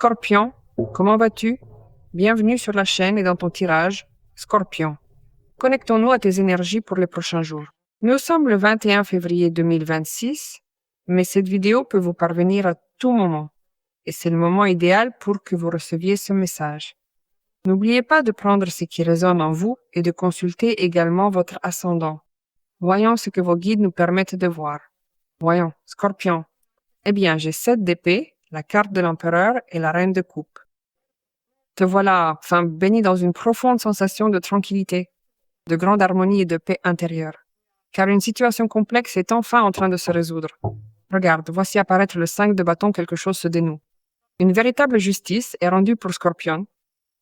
Scorpion, comment vas-tu? Bienvenue sur la chaîne et dans ton tirage, Scorpion. Connectons-nous à tes énergies pour les prochains jours. Nous sommes le 21 février 2026, mais cette vidéo peut vous parvenir à tout moment. Et c'est le moment idéal pour que vous receviez ce message. N'oubliez pas de prendre ce qui résonne en vous et de consulter également votre ascendant. Voyons ce que vos guides nous permettent de voir. Voyons, Scorpion. Eh bien, j'ai 7 d'épée, la carte de l'empereur et la reine de coupe. Te voilà, enfin, baigné dans une profonde sensation de tranquillité, de grande harmonie et de paix intérieure. Car une situation complexe est enfin en train de se résoudre. Regarde, voici apparaître le 5 de bâton, quelque chose se dénoue. Une véritable justice est rendue pour Scorpion.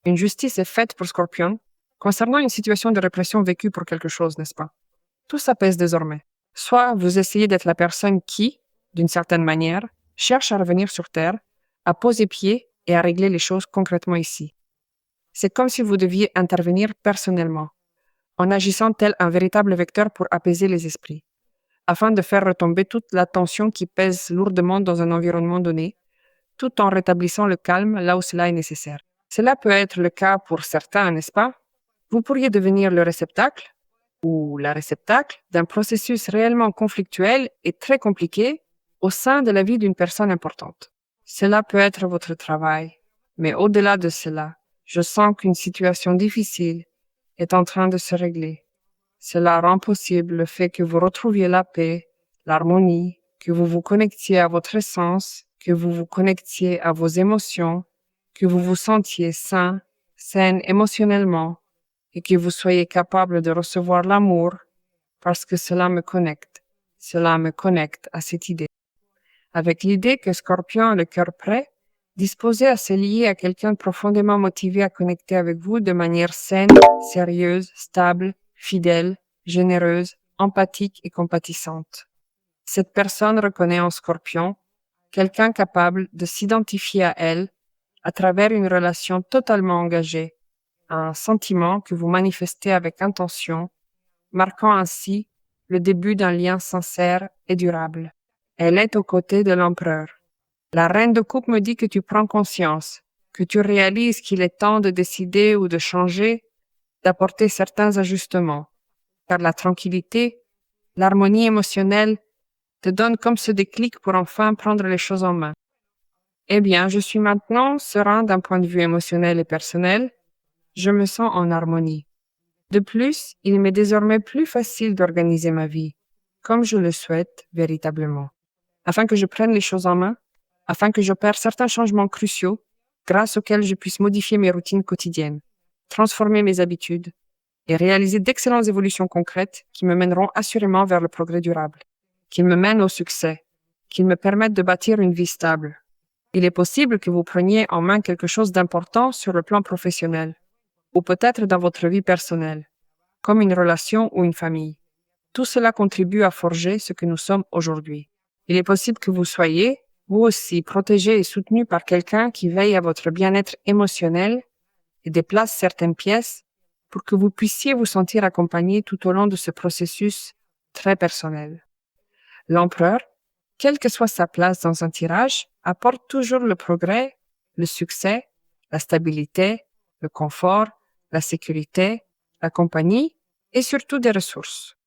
Une justice est faite pour Scorpion concernant une situation de répression vécue pour quelque chose, n'est-ce pas? Tout s'apaise désormais. Soit vous essayez d'être la personne qui, d'une certaine manière, cherche à revenir sur Terre, à poser pied et à régler les choses concrètement ici. C'est comme si vous deviez intervenir personnellement, en agissant tel un véritable vecteur pour apaiser les esprits, afin de faire retomber toute la tension qui pèse lourdement dans un environnement donné, tout en rétablissant le calme là où cela est nécessaire. Cela peut être le cas pour certains, n'est-ce pas? Vous pourriez devenir le réceptacle ou la réceptacle d'un processus réellement conflictuel et très compliqué au sein de la vie d'une personne importante. Cela peut être votre travail, mais au-delà de cela, je sens qu'une situation difficile est en train de se régler. Cela rend possible le fait que vous retrouviez la paix, l'harmonie, que vous vous connectiez à votre essence, que vous vous connectiez à vos émotions, que vous vous sentiez sain, saine émotionnellement, et que vous soyez capable de recevoir l'amour parce que cela me connecte à cette idée. Avec l'idée que Scorpion a le cœur prêt, disposé à se lier à quelqu'un profondément motivé à connecter avec vous de manière saine, sérieuse, stable, fidèle, généreuse, empathique et compatissante. Cette personne reconnaît en Scorpion quelqu'un capable de s'identifier à elle à travers une relation totalement engagée, un sentiment que vous manifestez avec intention, marquant ainsi le début d'un lien sincère et durable. Elle est aux côtés de l'empereur. La reine de coupe me dit que tu prends conscience, que tu réalises qu'il est temps de décider ou de changer, d'apporter certains ajustements, car la tranquillité, l'harmonie émotionnelle te donnent comme ce déclic pour enfin prendre les choses en main. Eh bien, je suis maintenant serein d'un point de vue émotionnel et personnel. Je me sens en harmonie. De plus, il m'est désormais plus facile d'organiser ma vie, comme je le souhaite véritablement, afin que je prenne les choses en main, afin que j'opère certains changements cruciaux, grâce auxquels je puisse modifier mes routines quotidiennes, transformer mes habitudes et réaliser d'excellentes évolutions concrètes qui me mèneront assurément vers le progrès durable, qui me mènent au succès, qui me permettent de bâtir une vie stable. Il est possible que vous preniez en main quelque chose d'important sur le plan professionnel, ou peut-être dans votre vie personnelle, comme une relation ou une famille. Tout cela contribue à forger ce que nous sommes aujourd'hui. Il est possible que vous soyez, vous aussi, protégé et soutenu par quelqu'un qui veille à votre bien-être émotionnel et déplace certaines pièces pour que vous puissiez vous sentir accompagné tout au long de ce processus très personnel. L'empereur, quelle que soit sa place dans un tirage, apporte toujours le progrès, le succès, la stabilité, le confort, la sécurité, la compagnie et surtout des ressources.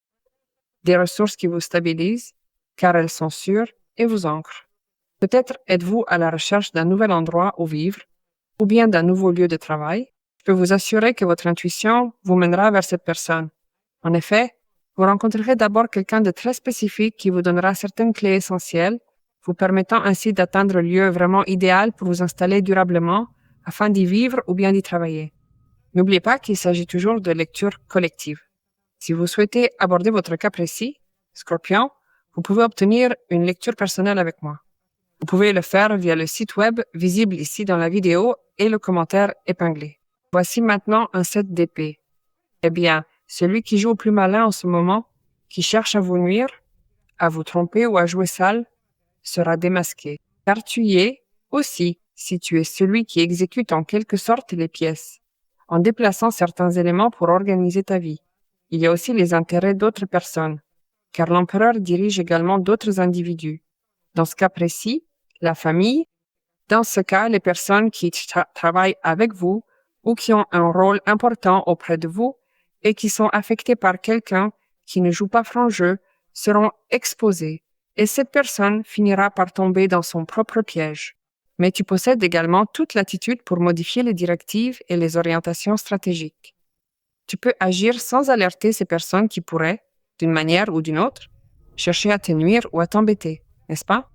Des ressources qui vous stabilisent, car elles sont sûres et vous ancrent. Peut-être êtes-vous à la recherche d'un nouvel endroit où vivre, ou bien d'un nouveau lieu de travail. Je peux vous assurer que votre intuition vous mènera vers cette personne. En effet, vous rencontrerez d'abord quelqu'un de très spécifique qui vous donnera certaines clés essentielles, vous permettant ainsi d'atteindre le lieu vraiment idéal pour vous installer durablement afin d'y vivre ou bien d'y travailler. N'oubliez pas qu'il s'agit toujours de lecture collective. Si vous souhaitez aborder votre cas précis, Scorpion, vous pouvez obtenir une lecture personnelle avec moi. Vous pouvez le faire via le site web visible ici dans la vidéo et le commentaire épinglé. Voici maintenant un set d'épées. Eh bien, celui qui joue au plus malin en ce moment, qui cherche à vous nuire, à vous tromper ou à jouer sale, sera démasqué. Car tu y es aussi si tu es celui qui exécute en quelque sorte les pièces, en déplaçant certains éléments pour organiser ta vie. Il y a aussi les intérêts d'autres personnes, car l'empereur dirige également d'autres individus. Dans ce cas précis, la famille, Dans ce cas, les personnes qui travaillent avec vous ou qui ont un rôle important auprès de vous et qui sont affectées par quelqu'un qui ne joue pas franc jeu seront exposées et cette personne finira par tomber dans son propre piège. Mais tu possèdes également toute l'attitude pour modifier les directives et les orientations stratégiques. Tu peux agir sans alerter ces personnes qui pourraient, d'une manière ou d'une autre, chercher à te nuire ou à t'embêter, n'est-ce pas?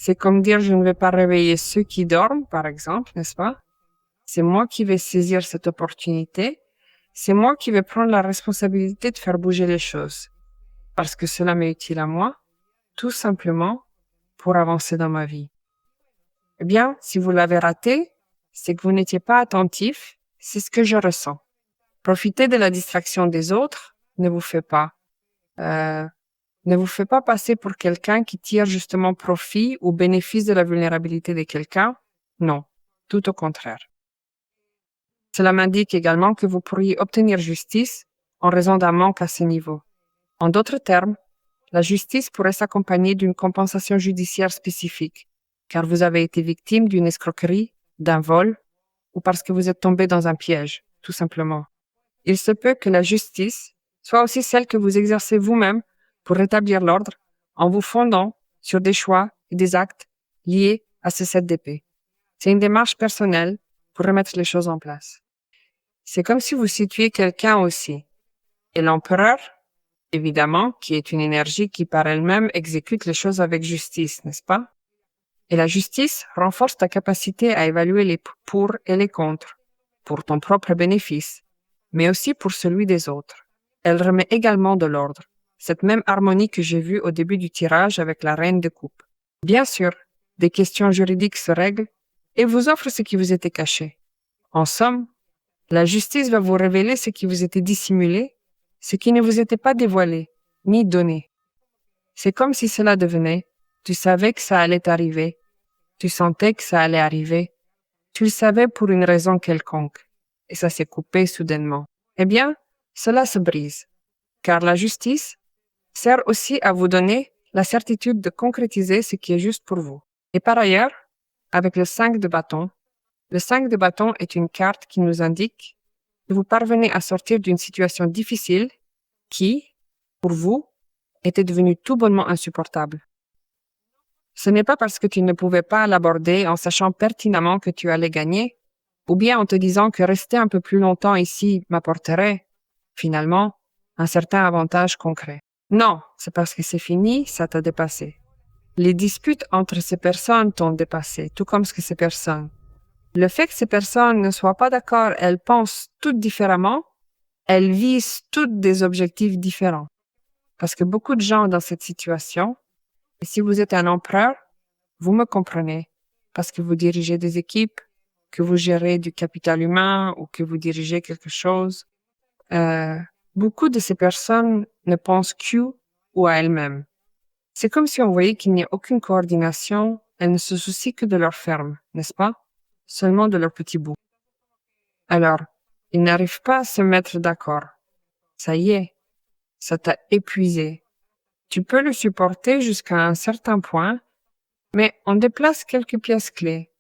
C'est comme dire je ne vais pas réveiller ceux qui dorment, par exemple, n'est-ce pas? C'est moi qui vais saisir cette opportunité. C'est moi qui vais prendre la responsabilité de faire bouger les choses. Parce que cela m'est utile à moi, tout simplement pour avancer dans ma vie. Eh bien, si vous l'avez raté, c'est que vous n'étiez pas attentif, c'est ce que je ressens. Profiter de la distraction des autres ne vous fait pas passer pour quelqu'un qui tire justement profit ou bénéfice de la vulnérabilité de quelqu'un. Non, tout au contraire. Cela m'indique également que vous pourriez obtenir justice en raison d'un manque à ce niveau. En d'autres termes, la justice pourrait s'accompagner d'une compensation judiciaire spécifique, car vous avez été victime d'une escroquerie, d'un vol, ou parce que vous êtes tombé dans un piège, tout simplement. Il se peut que la justice soit aussi celle que vous exercez vous-même pour rétablir l'ordre en vous fondant sur des choix et des actes liés à ce set d'épée. C'est une démarche personnelle pour remettre les choses en place. C'est comme si vous situiez quelqu'un aussi. Et l'empereur, évidemment, qui est une énergie qui par elle-même exécute les choses avec justice, n'est-ce pas? Et la justice renforce ta capacité à évaluer les pour et les contre, pour ton propre bénéfice, mais aussi pour celui des autres. Elle remet également de l'ordre, cette même harmonie que j'ai vue au début du tirage avec la reine de coupe. Bien sûr, des questions juridiques se règlent et vous offrent ce qui vous était caché. En somme, la justice va vous révéler ce qui vous était dissimulé, ce qui ne vous était pas dévoilé, ni donné. C'est comme si cela devenait, tu savais que ça allait arriver, tu sentais que ça allait arriver, tu le savais pour une raison quelconque, et ça s'est coupé soudainement. Eh bien, cela se brise, car la justice sert aussi à vous donner la certitude de concrétiser ce qui est juste pour vous. Et par ailleurs, avec le 5 de bâton, le 5 de bâton est une carte qui nous indique que vous parvenez à sortir d'une situation difficile qui, pour vous, était devenue tout bonnement insupportable. Ce n'est pas parce que tu ne pouvais pas l'aborder en sachant pertinemment que tu allais gagner, ou bien en te disant que rester un peu plus longtemps ici m'apporterait, finalement, un certain avantage concret. Non, c'est parce que c'est fini, ça t'a dépassé. Les disputes entre ces personnes t'ont dépassé, tout comme ces personnes. Le fait que ces personnes ne soient pas d'accord, elles pensent toutes différemment, elles visent toutes des objectifs différents. Parce que beaucoup de gens dans cette situation, et si vous êtes un empereur, vous me comprenez, parce que vous dirigez des équipes, que vous gérez du capital humain ou que vous dirigez quelque chose. Beaucoup de ces personnes ne pensent qu'eux ou à elles-mêmes. C'est comme si on voyait qu'il n'y a aucune coordination, elles ne se soucient que de leur ferme, n'est-ce pas? Seulement de leur petit bout. Alors, ils n'arrivent pas à se mettre d'accord. Ça y est, ça t'a épuisé. Tu peux le supporter jusqu'à un certain point, mais on déplace quelques pièces clés.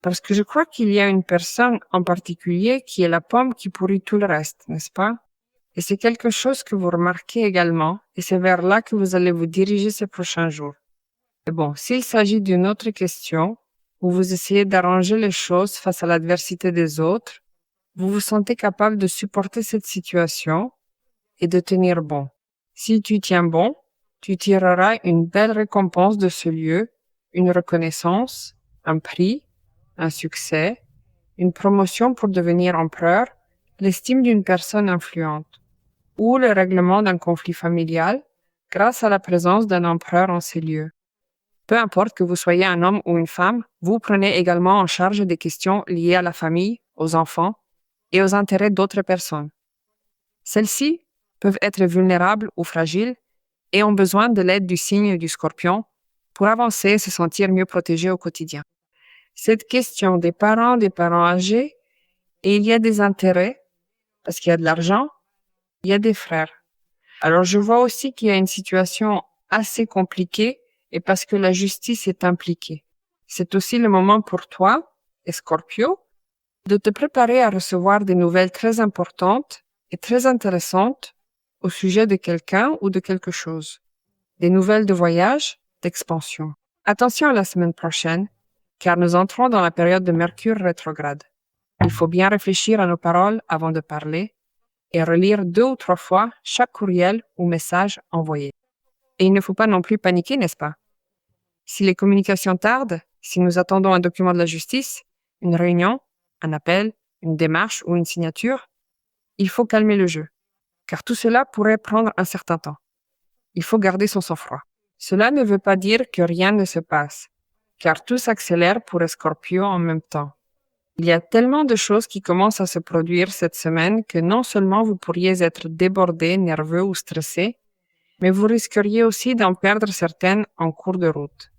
Parce que je crois qu'il y a une personne en particulier qui est la pomme qui pourrit tout le reste, n'est-ce pas? Et c'est quelque chose que vous remarquez également, et c'est vers là que vous allez vous diriger ces prochains jours. Et bon, s'il s'agit d'une autre question, où vous essayez d'arranger les choses face à l'adversité des autres, vous vous sentez capable de supporter cette situation et de tenir bon. Si tu tiens bon, tu tireras une belle récompense de ce lieu, une reconnaissance, un prix, un succès, une promotion pour devenir empereur, l'estime d'une personne influente, ou le règlement d'un conflit familial grâce à la présence d'un empereur en ces lieux. Peu importe que vous soyez un homme ou une femme, vous prenez également en charge des questions liées à la famille, aux enfants et aux intérêts d'autres personnes. Celles-ci peuvent être vulnérables ou fragiles et ont besoin de l'aide du signe du Scorpion pour avancer et se sentir mieux protégés au quotidien. Cette question des parents âgés, et il y a des intérêts, parce qu'il y a de l'argent, il y a des frères. Alors je vois aussi qu'il y a une situation assez compliquée et parce que la justice est impliquée. C'est aussi le moment pour toi, Scorpio, de te préparer à recevoir des nouvelles très importantes et très intéressantes au sujet de quelqu'un ou de quelque chose. Des nouvelles de voyage, d'expansion. Attention à la semaine prochaine, car nous entrons dans la période de Mercure rétrograde. Il faut bien réfléchir à nos paroles avant de parler et relire 2 ou 3 fois chaque courriel ou message envoyé. Et il ne faut pas non plus paniquer, n'est-ce pas? Si les communications tardent, si nous attendons un document de la justice, une réunion, un appel, une démarche ou une signature, il faut calmer le jeu, car tout cela pourrait prendre un certain temps. Il faut garder son sang-froid. Cela ne veut pas dire que rien ne se passe, car tout s'accélère pour les Scorpios en même temps. Il y a tellement de choses qui commencent à se produire cette semaine que non seulement vous pourriez être débordé, nerveux ou stressé, mais vous risqueriez aussi d'en perdre certaines en cours de route.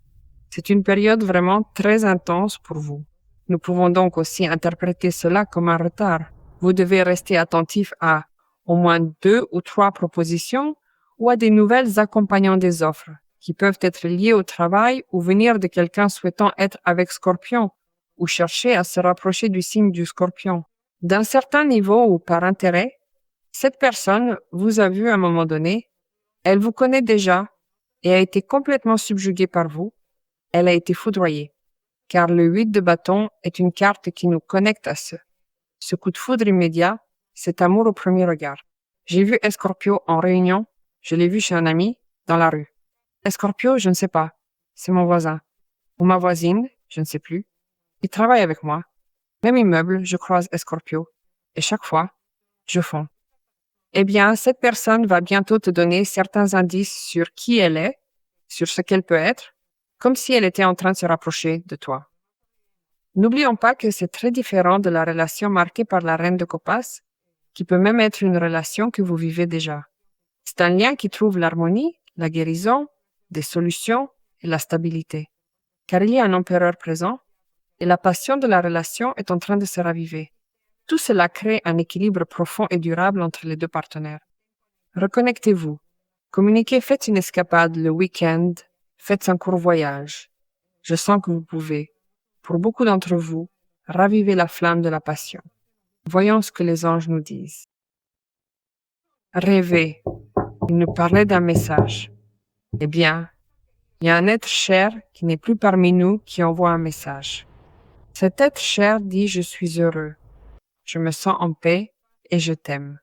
C'est une période vraiment très intense pour vous. Nous pouvons donc aussi interpréter cela comme un retard. Vous devez rester attentif à au moins 2 ou 3 propositions ou à des nouvelles accompagnant des offres qui peuvent être liées au travail ou venir de quelqu'un souhaitant être avec Scorpion ou chercher à se rapprocher du signe du Scorpion. D'un certain niveau ou par intérêt, cette personne vous a vu à un moment donné, elle vous connaît déjà et a été complètement subjuguée par vous, elle a été foudroyée, car le 8 de bâton est une carte qui nous connecte à ce coup de foudre immédiat, cet amour au premier regard. J'ai vu Scorpio en réunion, je l'ai vu chez un ami, dans la rue. Scorpio, je ne sais pas, c'est mon voisin. Ou ma voisine, je ne sais plus. Il travaille avec moi. Même immeuble, je croise Scorpio. Et chaque fois, je fonds. Eh bien, cette personne va bientôt te donner certains indices sur qui elle est, sur ce qu'elle peut être, comme si elle était en train de se rapprocher de toi. N'oublions pas que c'est très différent de la relation marquée par la reine de Copas, qui peut même être une relation que vous vivez déjà. C'est un lien qui trouve l'harmonie, la guérison, des solutions et la stabilité. Car il y a un empereur présent et la passion de la relation est en train de se raviver. Tout cela crée un équilibre profond et durable entre les 2 partenaires. Reconnectez-vous. Communiquez, faites une escapade le week-end, faites un court voyage. Je sens que vous pouvez, pour beaucoup d'entre vous, raviver la flamme de la passion. Voyons ce que les anges nous disent. Rêvez. Ils nous parlaient d'un message. Eh bien, il y a un être cher qui n'est plus parmi nous qui envoie un message. Cet être cher dit « Je suis heureux. Je me sens en paix et je t'aime.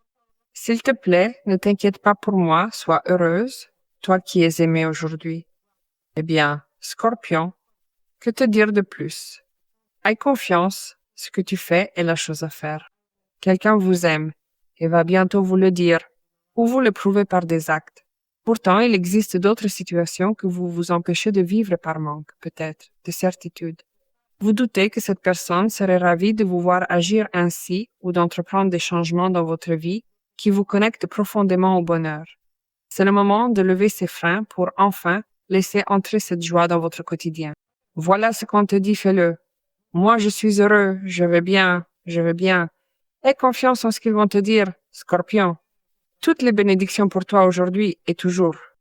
S'il te plaît, ne t'inquiète pas pour moi, sois heureuse, toi qui es aimée aujourd'hui. » Eh bien, Scorpion, que te dire de plus? Aie confiance, ce que tu fais est la chose à faire. Quelqu'un vous aime et va bientôt vous le dire, ou vous le prouvez par des actes. Pourtant, il existe d'autres situations que vous vous empêchez de vivre par manque, peut-être, de certitude. Vous doutez que cette personne serait ravie de vous voir agir ainsi ou d'entreprendre des changements dans votre vie qui vous connectent profondément au bonheur. C'est le moment de lever ces freins pour enfin laisser entrer cette joie dans votre quotidien. Voilà ce qu'on te dit, fais-le. Moi, je suis heureux, je vais bien, je vais bien. Aie confiance en ce qu'ils vont te dire, Scorpion. Toutes les bénédictions pour toi aujourd'hui et toujours.